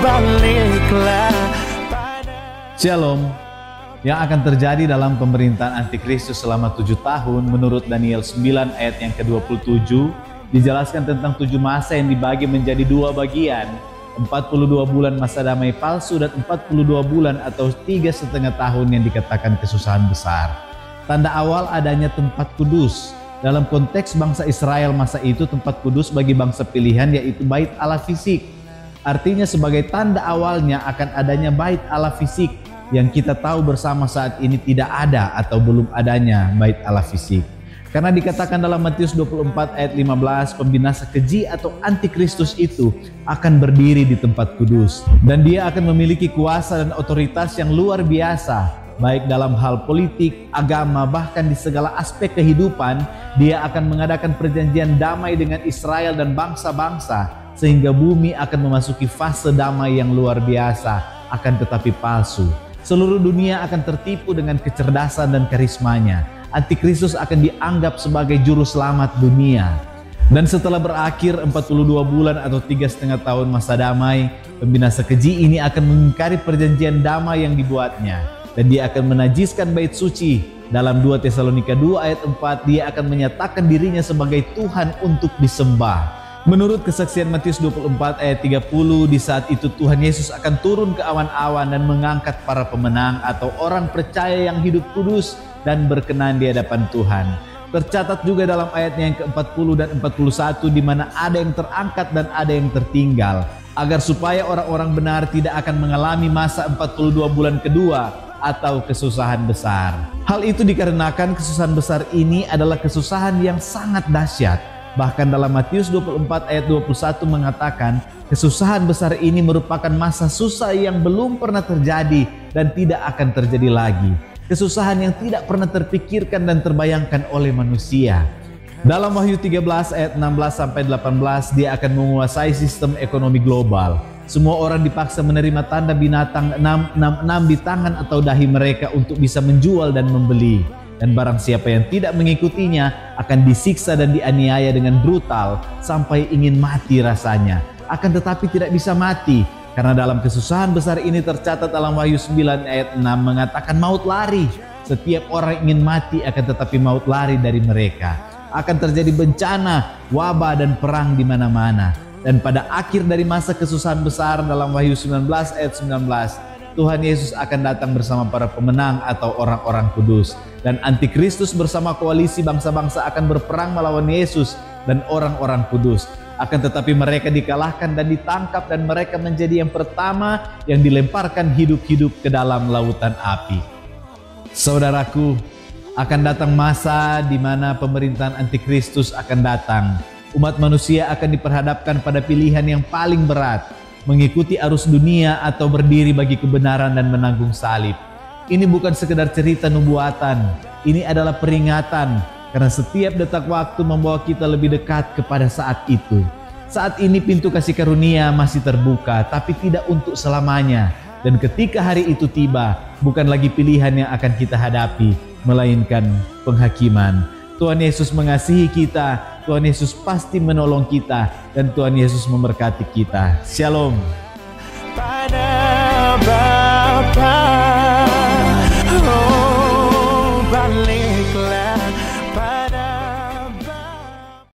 berbaliklah. Shalom. Yang akan terjadi dalam pemerintahan Antikristus selama 7 tahun menurut Daniel 9 ayat yang ke-27 dijelaskan tentang 7 masa yang dibagi menjadi 2 bagian, 42 bulan masa damai palsu dan 42 bulan atau 3,5 tahun yang dikatakan kesusahan besar. Tanda awal adanya tempat kudus. Dalam konteks bangsa Israel masa itu, tempat kudus bagi bangsa pilihan yaitu bait Allah fisik. Artinya sebagai tanda awalnya akan adanya bait Allah fisik yang kita tahu bersama saat ini tidak ada atau belum adanya bait Allah fisik. Karena dikatakan dalam Matius 24 ayat 15, pembinasa keji atau antikristus itu akan berdiri di tempat kudus. Dan dia akan memiliki kuasa dan otoritas yang luar biasa, baik dalam hal politik, agama, bahkan di segala aspek kehidupan. Dia akan mengadakan perjanjian damai dengan Israel dan bangsa-bangsa, sehingga bumi akan memasuki fase damai yang luar biasa, akan tetapi palsu. Seluruh dunia akan tertipu dengan kecerdasan dan karismanya. Antikristus akan dianggap sebagai juru selamat dunia. Dan setelah berakhir 42 bulan atau 3,5 tahun masa damai, pembinasa keji ini akan mengingkari perjanjian damai yang dibuatnya. Dan dia akan menajiskan bait suci. Dalam 2 Tesalonika 2 ayat 4, dia akan menyatakan dirinya sebagai Tuhan untuk disembah. Menurut kesaksian Matius 24 ayat 30, di saat itu Tuhan Yesus akan turun ke awan-awan dan mengangkat para pemenang atau orang percaya yang hidup kudus dan berkenan di hadapan Tuhan. Tercatat juga dalam ayatnya yang ke-40 dan 41 di mana ada yang terangkat dan ada yang tertinggal, agar supaya orang-orang benar tidak akan mengalami masa 42 bulan kedua atau kesusahan besar. Hal itu dikarenakan kesusahan besar ini adalah kesusahan yang sangat dahsyat. Bahkan dalam Matius 24 ayat 21 mengatakan kesusahan besar ini merupakan masa susah yang belum pernah terjadi dan tidak akan terjadi lagi. Kesusahan yang tidak pernah terpikirkan dan terbayangkan oleh manusia. Dalam Wahyu 13 ayat 16 sampai 18, dia akan menguasai sistem ekonomi global. Semua orang dipaksa menerima tanda binatang 666 di tangan atau dahi mereka untuk bisa menjual dan membeli. Dan barang siapa yang tidak mengikutinya akan disiksa dan dianiaya dengan brutal sampai ingin mati rasanya. Akan tetapi tidak bisa mati, karena dalam kesusahan besar ini tercatat dalam Wahyu 9 ayat 6 mengatakan maut lari. Setiap orang ingin mati akan tetapi maut lari dari mereka. Akan terjadi bencana, wabah dan perang di mana-mana. Dan pada akhir dari masa kesusahan besar dalam Wahyu 19 ayat 19, Tuhan Yesus akan datang bersama para pemenang atau orang-orang kudus. Dan antikristus bersama koalisi bangsa-bangsa akan berperang melawan Yesus dan orang-orang kudus. Akan tetapi mereka dikalahkan dan ditangkap dan mereka menjadi yang pertama yang dilemparkan hidup-hidup ke dalam lautan api. Saudaraku, akan datang masa di mana pemerintahan antikristus akan datang. Umat manusia akan diperhadapkan pada pilihan yang paling berat, mengikuti arus dunia atau berdiri bagi kebenaran dan menanggung salib. Ini bukan sekedar cerita nubuatan, ini adalah peringatan, karena setiap detak waktu membawa kita lebih dekat kepada saat itu. Saat ini pintu kasih karunia masih terbuka, tapi tidak untuk selamanya. Dan ketika hari itu tiba, bukan lagi pilihan yang akan kita hadapi, melainkan penghakiman. Tuhan Yesus mengasihi kita, Tuhan Yesus pasti menolong kita, dan Tuhan Yesus memberkati kita. Shalom.